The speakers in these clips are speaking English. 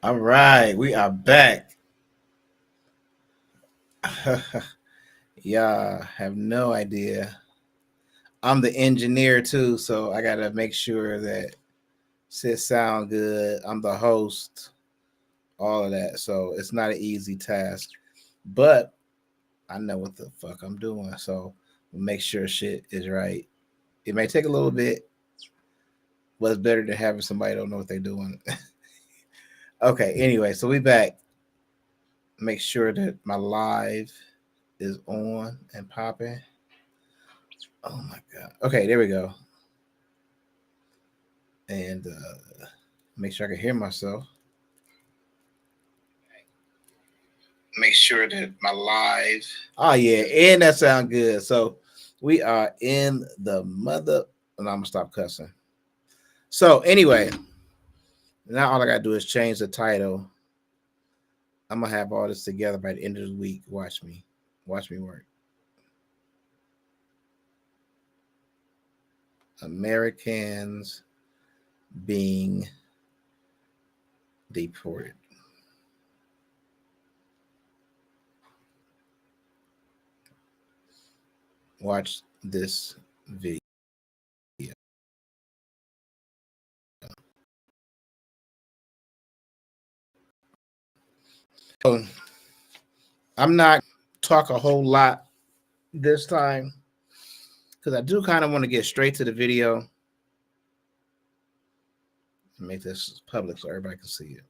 All right, we are back. Y'all have no idea. I'm the engineer too, so I gotta make sure that shit sound good. I'm the host, all of that. So it's not an easy task, but I know what the fuck I'm doing. So we'll make sure shit is right. It may take a little bit, but it's better than having somebody don't know what they're doing. Okay, anyway, so we back. Make sure that my live is on and popping. Oh my god. Okay, there we go. And make sure I can hear myself. Make sure that my live. Oh yeah, and that sound good. So we are in the mother. And I'm gonna stop cussing. So anyway, now all I gotta do is change the title. I'm gonna have all this together by the end of the week. Watch me work. Americans being deported. Watch this video. So I'm not talk a whole lot this time because I do kind of want to get straight to the video and make this public so everybody can see it.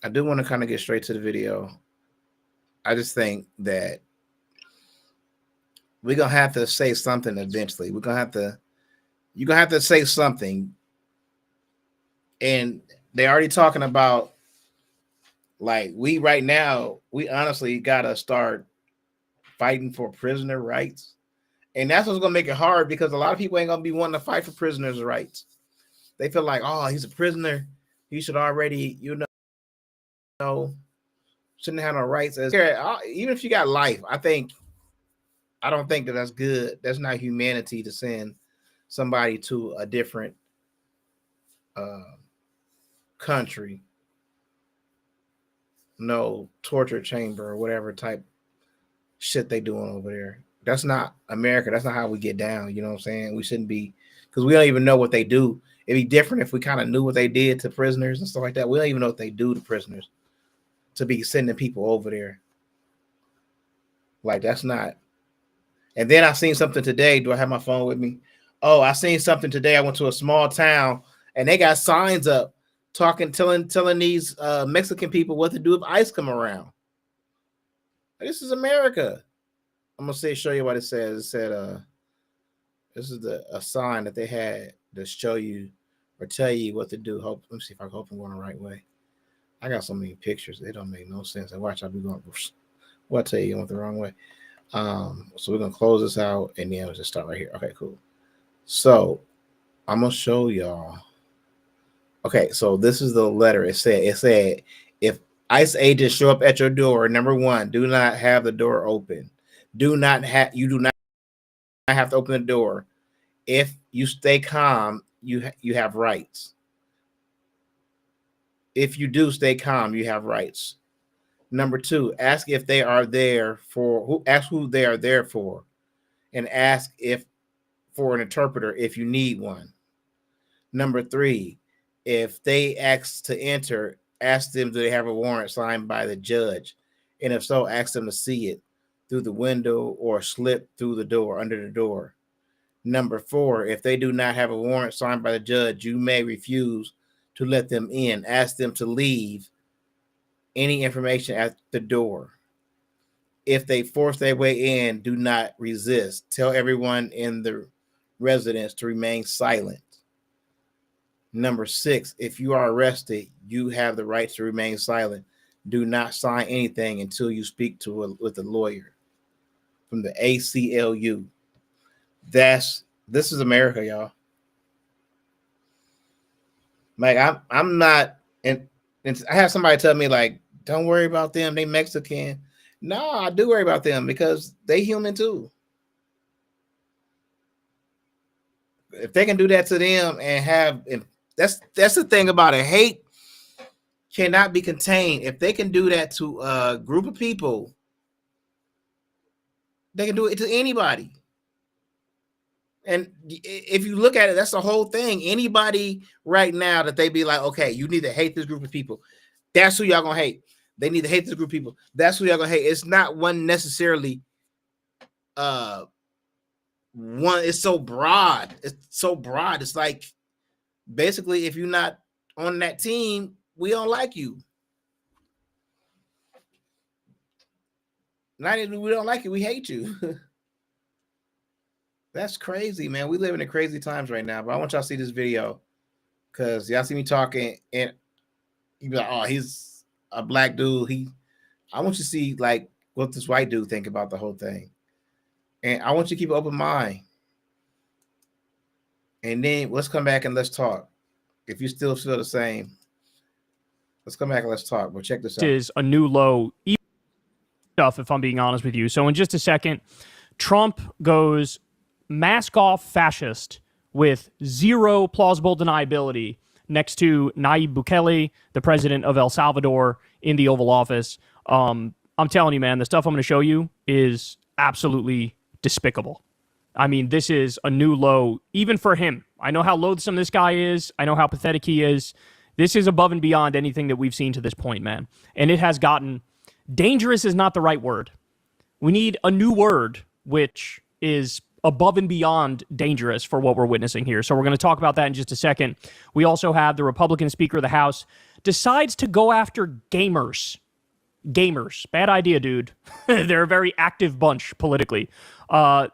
I do want to kind of get straight to the video. I just think that we're gonna have to say something eventually. You're gonna have to say something. And they're already talking about like we right now, we honestly gotta start fighting for prisoner rights. And that's what's gonna make it hard because a lot of people ain't gonna be wanting to fight for prisoners' rights. They feel like, oh, he's a prisoner. He should already, shouldn't have no rights. Even if you got life, I don't think that that's good. That's not humanity to send somebody to a different uh, country, no torture chamber or whatever type shit they doing over there. That's not America. That's not how we get down. You know what I'm saying? We shouldn't be because we don't even know what they do. It'd be different if we kind of knew what they did to prisoners and stuff like that. We don't even know what they do to prisoners to be sending people over there. Like that's not. And then I seen something today. Do I have my phone with me? Oh, I seen something today. I went to a small town and they got signs up telling these Mexican people what to do if ICE come around. This is America. I'm gonna show you what it says. It said, this is a sign that they had to show you or tell you what to do. Let me see if I hope I'm going the right way. I got so many pictures, they don't make no sense. And watch, I'll be going. Well, I tell you, went the wrong way. So we're gonna close this out and then we'll just start right here. Okay, cool. So I'm gonna show y'all. Okay, so this is the letter. It said if ICE agents show up at your door, number one, do not have the door open. You do not have to open the door. If you stay calm, you have rights. If you do stay calm, you have rights. Number two, ask if they are there for ask who they are there for, and ask if for an interpreter if you need one. Number three, if they ask to enter, ask them do they have a warrant signed by the judge, and if so, ask them to see it through the window or slip through the door under the door. Number four, if they do not have a warrant signed by the judge, you may refuse to let them in. Ask them to leave any information at the door. If they force their way in, do not resist. Tell everyone in the residence to remain silent. Number six, if you are arrested, you have the right to remain silent. Do not sign anything until you speak with a lawyer from the ACLU. This is America, y'all. Like I'm not, and I have somebody tell me like, don't worry about them. They Mexican. No, I do worry about them because they human too. If they can do that to them and have, and that's the thing about it. Hate cannot be contained. If they can do that to a group of people, they can do it to anybody. And if you look at it, that's the whole thing. Anybody right now that they be like, okay, you need to hate this group of people. That's who y'all gonna hate. They need to hate this group of people. That's who y'all gonna hate. It's not one necessarily. One. It's so broad. It's so broad. It's like basically, if you're not on that team, we don't like you. Not even we don't like you. We hate you. That's crazy, man. We live in crazy times right now. But I want y'all to see this video because y'all see me talking and you be like, oh, he's a black dude. I want you to see like what this white dude think about the whole thing. And I want you to keep an open mind. And then let's come back and let's talk. If you still feel the same, let's come back and let's talk. But check this out. Is a new low stuff, if I'm being honest with you. So in just a second, Trump goes mask off fascist with zero plausible deniability next to Nayib Bukele, the president of El Salvador, in the Oval Office. I'm telling you, man, the stuff I'm going to show you is absolutely despicable. I mean, this is a new low, even for him. I know how loathsome this guy is. I know how pathetic he is. This is above and beyond anything that we've seen to this point, man. And it has gotten... dangerous is not the right word. We need a new word, which is above and beyond dangerous for what we're witnessing here. So we're going to talk about that in just a second. We also have the Republican Speaker of the House decides to go after gamers. Gamers. Bad idea, dude. They're a very active bunch politically.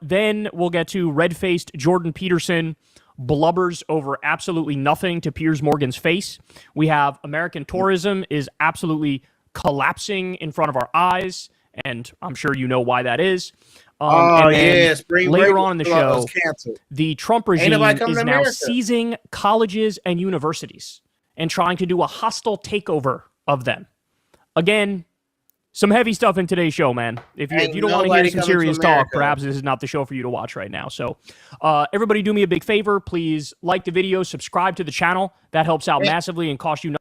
Then we'll get to red-faced Jordan Peterson blubbers over absolutely nothing to Piers Morgan's face. We have American tourism is absolutely collapsing in front of our eyes, and I'm sure you know why that is. And then later on in the show, the Trump regime is now seizing colleges and universities and trying to do a hostile takeover of them. Again, some heavy stuff in today's show, man. If you don't want to hear some serious talk, perhaps this is not the show for you to watch right now. So everybody do me a big favor. Please like the video, subscribe to the channel. That helps out massively and costs you nothing.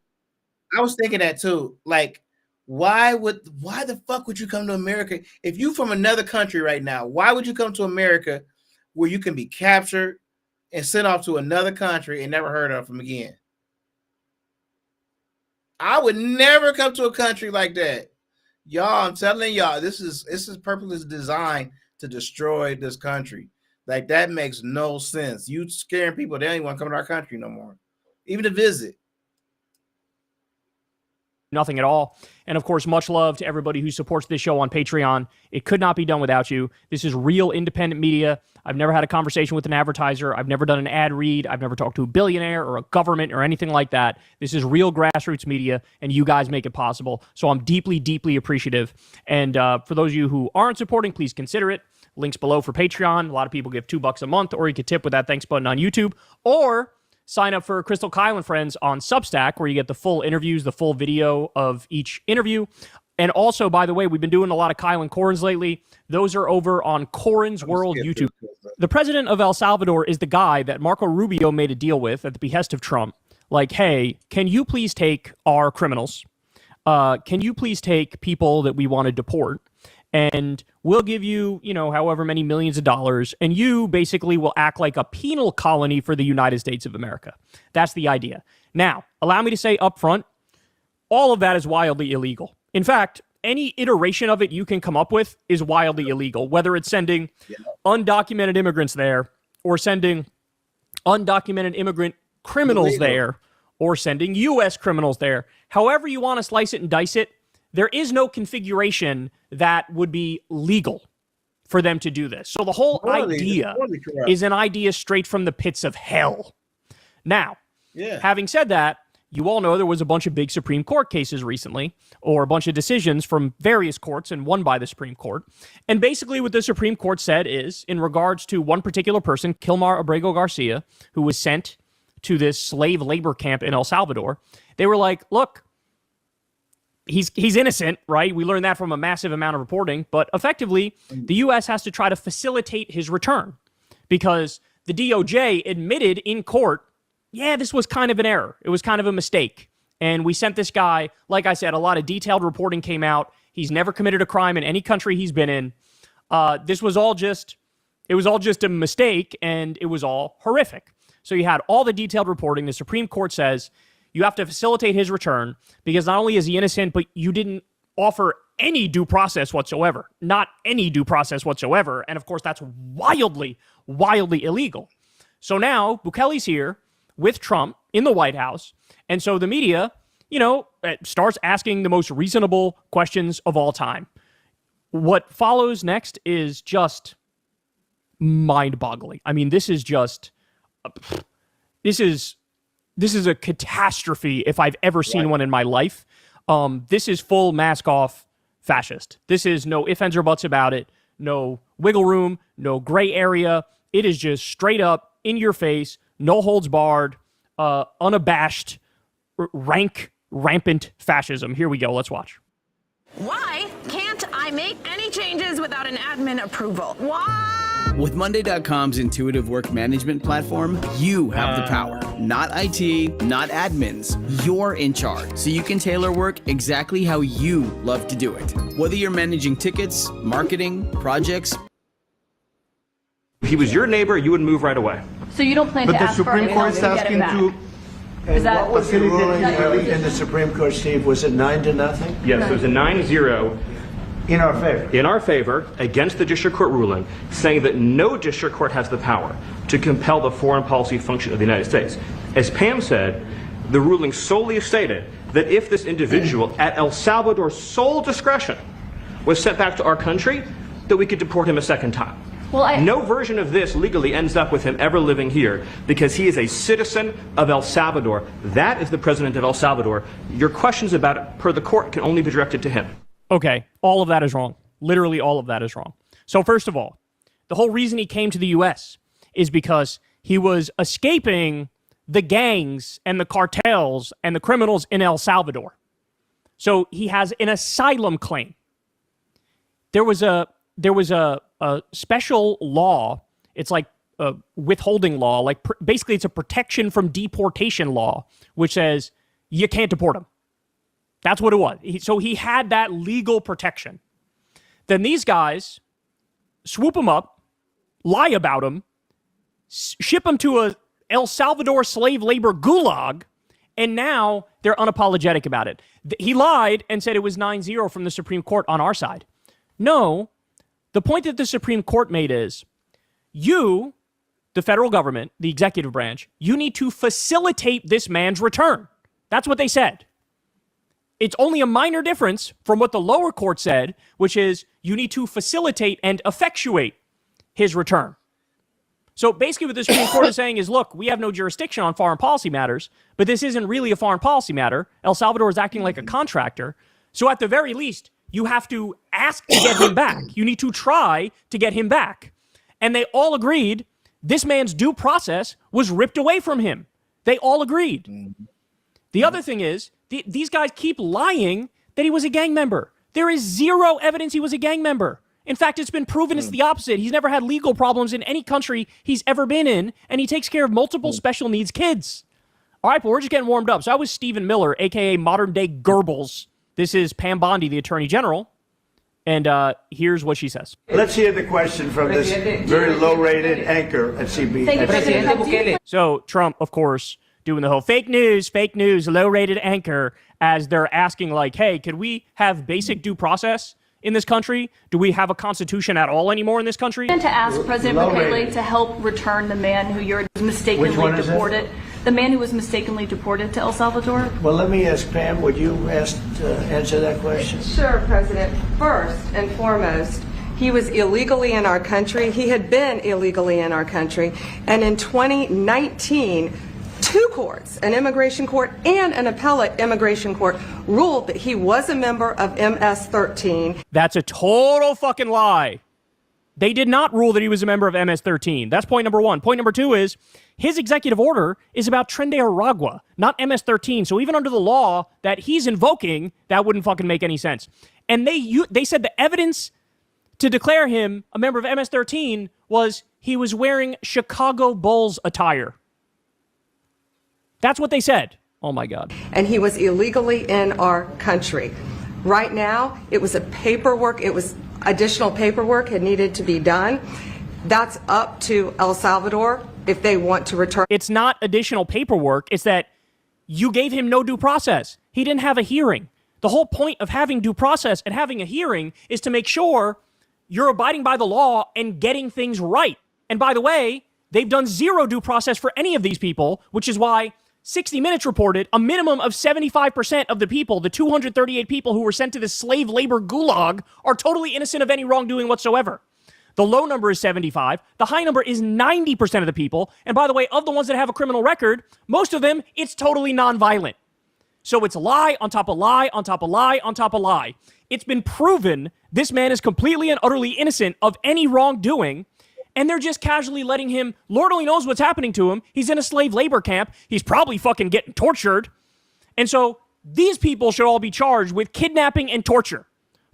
I was thinking that too. Like, why the fuck would you come to America? If you from another country right now, why would you come to America where you can be captured and sent off to another country and never heard of them again? I would never come to a country like that. Y'all, I'm telling y'all, this is purposely designed to destroy this country. Like, that makes no sense. You scaring people, they don't even want to come to our country no more, even to visit. Nothing at all. And of course, much love to everybody who supports this show on Patreon. It could not be done without you. This is real independent media. I've never had a conversation with an advertiser. I've never done an ad read. I've never talked to a billionaire or a government or anything like that. This is real grassroots media, and you guys make it possible. So I'm deeply, deeply appreciative. And for those of you who aren't supporting, please consider it. Links below for Patreon. A lot of people give $2 a month, or you could tip with that thanks button on YouTube, or sign up for Crystal Kyle and Friends on Substack, where you get the full interviews, the full video of each interview. And also, by the way, we've been doing a lot of Kyle and Corin's lately. Those are over on Corin's World YouTube. The president of El Salvador is the guy that Marco Rubio made a deal with at the behest of Trump. Like, hey, can you please take our criminals? Can you please take people that we want to deport? And we'll give you, however many millions of dollars, and you basically will act like a penal colony for the United States of America. That's the idea. Now, allow me to say up front, all of that is wildly illegal. In fact, any iteration of it you can come up with is wildly illegal, whether it's sending undocumented immigrants there, or sending undocumented immigrant criminals there, or sending U.S. criminals there. However you want to slice it and dice it, there is no configuration that would be legal for them to do this. So the whole idea is an idea straight from the pits of hell. Now, having said that, you all know there was a bunch of big Supreme Court cases recently, or a bunch of decisions from various courts and one by the Supreme Court. And basically what the Supreme Court said is, in regards to one particular person, Kilmar Abrego Garcia, who was sent to this slave labor camp in El Salvador, they were like, look, he's innocent, right? We learned that from a massive amount of reporting, but effectively, the U.S. has to try to facilitate his return because the DOJ admitted in court, yeah, this was kind of an error. It was kind of a mistake. And we sent this guy, like I said, a lot of detailed reporting came out. He's never committed a crime in any country he's been in. This was all just a mistake, and it was all horrific. So you had all the detailed reporting. The Supreme Court says you have to facilitate his return because not only is he innocent, but you didn't offer any due process whatsoever. Not any due process whatsoever. And of course, that's wildly, wildly illegal. So now Bukele's here with Trump in the White House. And so the media, starts asking the most reasonable questions of all time. What follows next is just mind-boggling. I mean, this is a catastrophe if I've ever seen one in my life. This is full mask-off fascist. This is no ifs, ands, or buts about it. No wiggle room, no gray area. It is just straight up, in your face, no holds barred, unabashed, rampant fascism. Here we go. Let's watch. Why can't I make any changes without an admin approval? Why? With Monday.com's intuitive work management platform, you have the power. Not IT, not admins. You're in charge, so you can tailor work exactly how you love to do it. Whether you're managing tickets, marketing, projects. If he was your neighbor, you would move right away. So you don't plan to ask for it? But the Supreme Court is asking to... Is that what was the ruling in the Supreme Court, Steve? Was it 9-0? Yes, it was a 9-0 in our favor. In our favor, against the district court ruling, saying that no district court has the power to compel the foreign policy function of the United States. As Pam said, the ruling solely stated that if this individual, at El Salvador's sole discretion, was sent back to our country, that we could deport him a second time. Well, no version of this legally ends up with him ever living here because he is a citizen of El Salvador. That is the president of El Salvador. Your questions about it, per the court, can only be directed to him. Okay, all of that is wrong. Literally all of that is wrong. So first of all, the whole reason he came to the U.S. is because he was escaping the gangs and the cartels and the criminals in El Salvador. So he has an asylum claim. There was a special law. It's like a withholding law. Like basically, it's a protection from deportation law, which says you can't deport him. That's what it was. So he had that legal protection. Then these guys swoop him up, lie about him, ship him to a El Salvador slave labor gulag, and now they're unapologetic about it. He lied and said it was 9-0 from the Supreme Court on our side. No. The point that the Supreme Court made is you, the federal government, the executive branch, you need to facilitate this man's return. That's what they said. It's only a minor difference from what the lower court said, which is you need to facilitate and effectuate his return. So basically what the Supreme Court is saying is, look, we have no jurisdiction on foreign policy matters, but this isn't really a foreign policy matter. El Salvador is acting like a contractor. So at the very least, you have to ask to get him back. You need to try to get him back. And they all agreed this man's due process was ripped away from him. They all agreed. The other thing is, these guys keep lying that he was a gang member. There is zero evidence he was a gang member. In fact, it's been proven it's the opposite. He's never had legal problems in any country he's ever been in, and he takes care of multiple special needs kids. All right, but we're just getting warmed up. So I was Stephen Miller, a.k.a. modern-day Goebbels. This is Pam Bondi, the Attorney General, and here's what she says. Let's hear the question from this very low-rated anchor at CB. So Trump, of course, doing the whole fake news, low-rated anchor, as they're asking, like, hey, could we have basic due process in this country? Do we have a constitution at all anymore in this country? And to ask President Bukele to help return the man who you're mistakenly deported. The man who was mistakenly deported to El Salvador? Well, let me ask Pam, would you answer that question? Sure, President. First and foremost, he was illegally in our country. He had been illegally in our country. And in 2019, two courts, an immigration court and an appellate immigration court, ruled that he was a member of MS-13. That's a total fucking lie. They did not rule that he was a member of MS-13. That's point number one. Point number two is his executive order is about Tren de Aragua, not MS-13. So even under the law that he's invoking, that wouldn't fucking make any sense. And they said the evidence to declare him a member of MS-13 was he was wearing Chicago Bulls attire. That's what they said. Oh my God. And he was illegally in our country. Right now, it was additional paperwork had needed to be done. That's up to El Salvador if they want to return. It's not additional paperwork. It's that you gave him no due process. He didn't have a hearing. The whole point of having due process and having a hearing is to make sure you're abiding by the law and getting things right. And by the way, they've done zero due process for any of these people, which is why 60 Minutes reported a minimum of 75% of the people, the 238 people who were sent to the slave labor gulag, are totally innocent of any wrongdoing whatsoever. The low number is 75. The high number is 90% of the people. And by the way, of the ones that have a criminal record, most of them, it's totally nonviolent. So it's lie on top of lie on top of lie on top of lie. It's been proven this man is completely and utterly innocent of any wrongdoing, and they're just casually letting him, Lord only knows what's happening to him. He's in a slave labor camp. He's probably fucking getting tortured. And so these people should all be charged with kidnapping and torture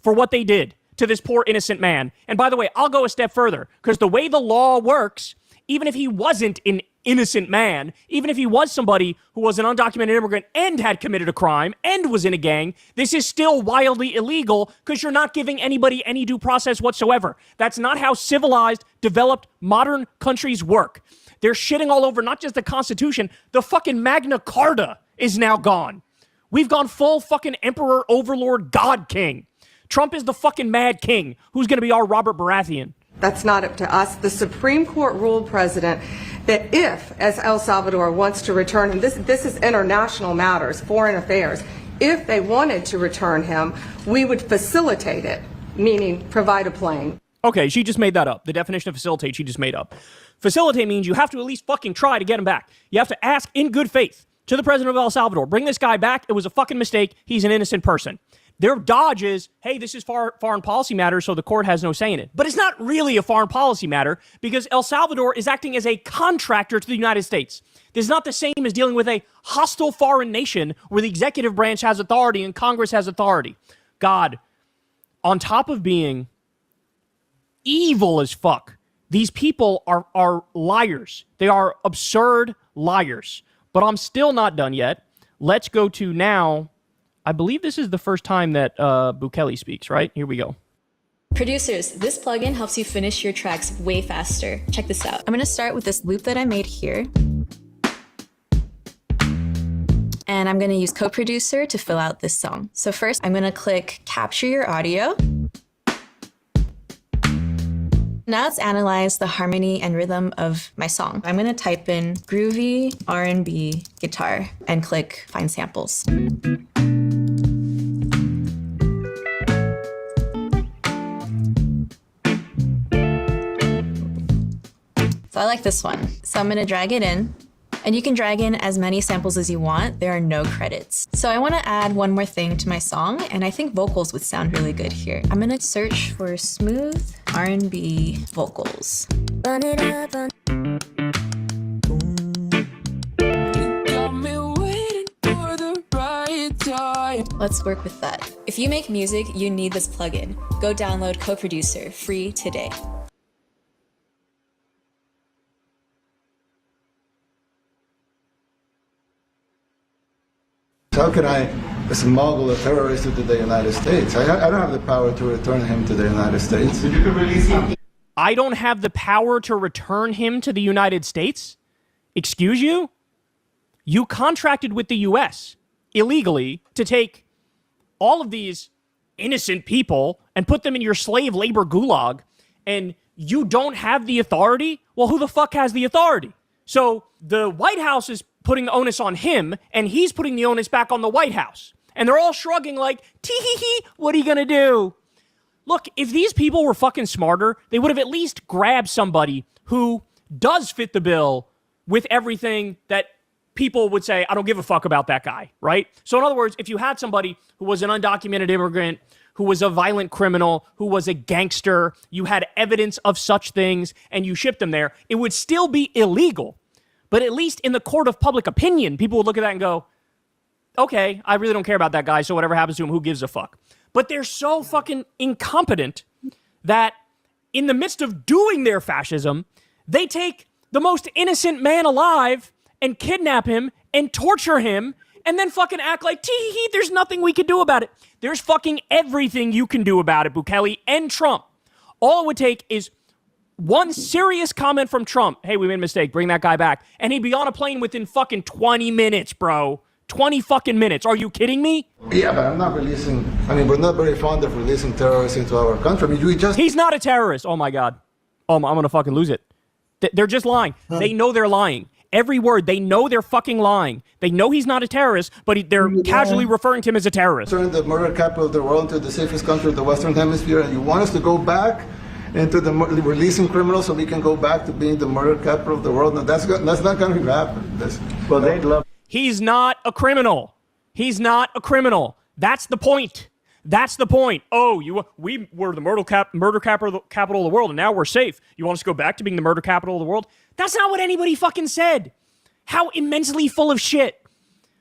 for what they did to this poor innocent man. And by the way, I'll go a step further, because the way the law works, even if he wasn't an innocent man, even if he was somebody who was an undocumented immigrant and had committed a crime and was in a gang, this is still wildly illegal because you're not giving anybody any due process whatsoever. That's not how civilized, developed, modern countries work. They're shitting all over not just the Constitution, the fucking Magna Carta is now gone. We've gone full fucking emperor, overlord, God king. Trump is the fucking mad king. Who's going to be our Robert Baratheon? That's not up to us. The Supreme Court ruled, President, that if, as El Salvador wants to return him, this is international matters, foreign affairs, if they wanted to return him, we would facilitate it, meaning provide a plane. Okay, she just made that up. The definition of facilitate, she just made up. Facilitate means you have to at least fucking try to get him back. You have to ask in good faith to the president of El Salvador, bring this guy back. It was a fucking mistake. He's an innocent person. Their dodge is, hey, this is foreign policy matter, so the court has no say in it. But it's not really a foreign policy matter because El Salvador is acting as a contractor to the United States. This is not the same as dealing with a hostile foreign nation where the executive branch has authority and Congress has authority. God, on top of being evil as fuck, these people are liars. They are absurd liars. But I'm still not done yet. Let's go to now. I believe this is the first time that Bukele speaks, right? Here we go. Producers, this plugin helps you finish your tracks way faster. Check this out. I'm going to start with this loop that I made here. And I'm going to use Co-Producer to fill out this song. So first, I'm going to click Capture Your Audio. Now let's analyze the harmony and rhythm of my song. I'm going to type in groovy R&B guitar and click Find Samples. So I like this one. So I'm gonna drag it in, and you can drag in as many samples as you want. There are no credits. So I wanna add one more thing to my song, and I think vocals would sound really good here. I'm gonna search for smooth R&B vocals. Run it up on. Let's work with that. If you make music, you need this plugin. Go download Co-Producer free today. How can I smuggle a terrorist into the United States? I don't have the power to return him to the United States. I don't have the power to return him to the United States? Excuse you? You contracted with the U.S. illegally to take all of these innocent people and put them in your slave labor gulag, and you don't have the authority? Well, who the fuck has the authority? So the White House is putting the onus on him, and he's putting the onus back on the White House. And they're all shrugging like, tee-hee-hee, what are you gonna do? Look, if these people were fucking smarter, they would have at least grabbed somebody who does fit the bill with everything that people would say, I don't give a fuck about that guy, right? So in other words, if you had somebody who was an undocumented immigrant, who was a violent criminal, who was a gangster, you had evidence of such things, and you shipped them there, it would still be illegal. But at least in the court of public opinion, people would look at that and go, okay, I really don't care about that guy, so whatever happens to him, who gives a fuck? But they're so fucking incompetent that in the midst of doing their fascism, they take the most innocent man alive and kidnap him and torture him and then fucking act like, tee, there's nothing we can do about it. There's fucking everything you can do about it, Bukele and Trump. All it would take is one serious comment from Trump. Hey, we made a mistake. Bring that guy back. And he'd be on a plane within fucking 20 minutes, bro. 20 fucking minutes. Are you kidding me? Yeah, but I'm not releasing. I mean, we're not very fond of releasing terrorists into our country. I mean, we just. He's not a terrorist. Oh my God. Oh, I'm going to fucking lose it. They're just lying. They know they're lying. Every word. They know they're fucking lying. They know he's not a terrorist, but they're casually referring to him as a terrorist. Turn the murder capital of the world into the safest country of the Western Hemisphere, and you want us to go back into the releasing criminals so we can go back to being the murder capital of the world? No, that's not going to happen. Well, they'd love. He's not a criminal. He's not a criminal. That's the point. That's the point. Oh, we were the murder capital of the world, and now we're safe. You want us to go back to being the murder capital of the world? That's not what anybody fucking said. How immensely full of shit.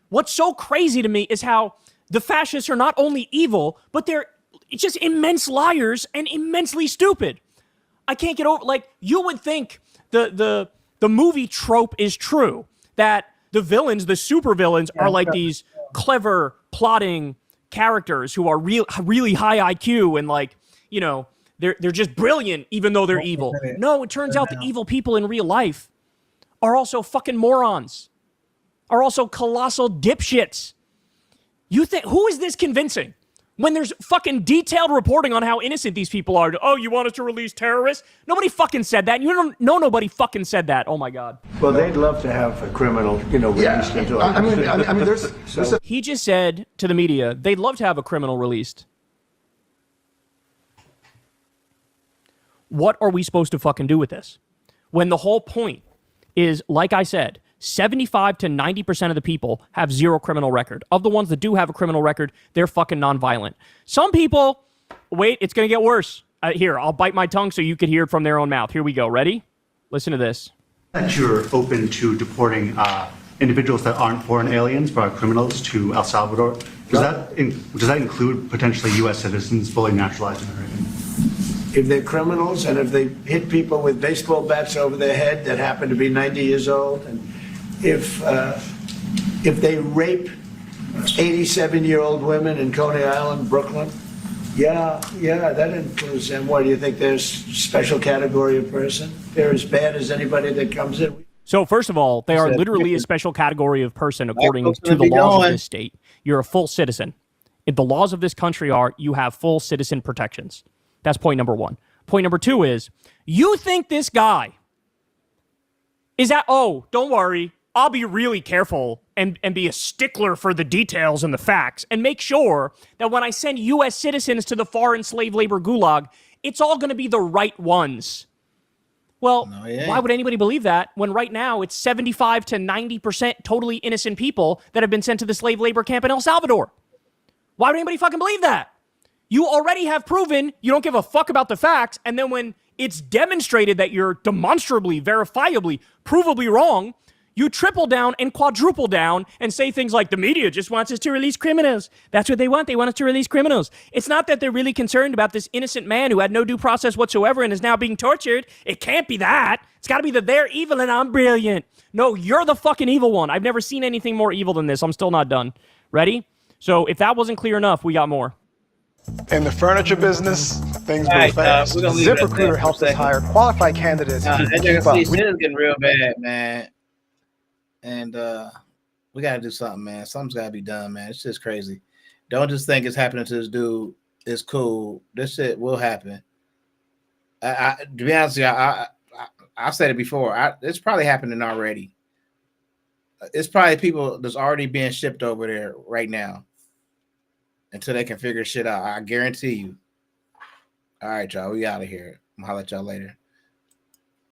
What's so crazy to me is how the fascists are not only evil, but they're just immense liars and immensely stupid. I can't get over, like, you would think the movie trope is true, that the villains, the super villains, are like these clever, plotting characters who are really high IQ and, like, you know, they're just brilliant even though they're evil. No, it turns out the evil people in real life are also fucking morons, are also colossal dipshits. You think, who is this convincing? When there's fucking detailed reporting on how innocent these people are. Oh, you want us to release terrorists? Nobody fucking said that. You don't know, nobody fucking said that. Oh my God. Well, they'd love to have a criminal, released into our country. I mean, there's He just said to the media, they'd love to have a criminal released. What are we supposed to fucking do with this? When the whole point is, like I said, 75 to 90% of the people have zero criminal record. Of the ones that do have a criminal record, they're fucking nonviolent. Some people, wait, it's going to get worse. Here, I'll bite my tongue so you could hear it from their own mouth. Here we go. Ready? Listen to this. That you're open to deporting individuals that aren't foreign aliens but are criminals to El Salvador. Does that include potentially U.S. citizens, fully naturalized Americans? If they're criminals and if they hit people with baseball bats over their head that happen to be 90 years old, and if they rape 87-year-old women in Coney Island, Brooklyn, yeah, that includes them. What do you think? There's a special category of person? They're as bad as anybody that comes in. So first of all, they are literally a special category of person according to the laws of this state. You're a full citizen. If the laws of this country are, you have full citizen protections. That's point number one. Point number two is, you think this guy is that, oh, don't worry, I'll be really careful and be a stickler for the details and the facts and make sure that when I send U.S. citizens to the foreign slave labor gulag, it's all going to be the right ones. Well, why would anybody believe that when right now it's 75 to 90% totally innocent people that have been sent to the slave labor camp in El Salvador? Why would anybody fucking believe that? You already have proven you don't give a fuck about the facts, and then when it's demonstrated that you're demonstrably, verifiably, provably wrong, you triple down and quadruple down and say things like, the media just wants us to release criminals. That's what they want. They want us to release criminals. It's not that they're really concerned about this innocent man who had no due process whatsoever and is now being tortured. It can't be that. It's got to be that they're evil and I'm brilliant. No, you're the fucking evil one. I've never seen anything more evil than this. I'm still not done. Ready? So if that wasn't clear enough, we got more. In the furniture business, things move fast. ZipRecruiter helps us hire qualified candidates. This is getting real bad, man. And we got to do something, man. Something's got to be done, man. It's just crazy. Don't just think it's happening to this dude. It's cool. This shit will happen. To be honest with you, I've said it before. It's probably happening already. It's probably people that's already being shipped over there right now until they can figure shit out. I guarantee you. All right, y'all. We out of here. I'm going to holler at y'all later.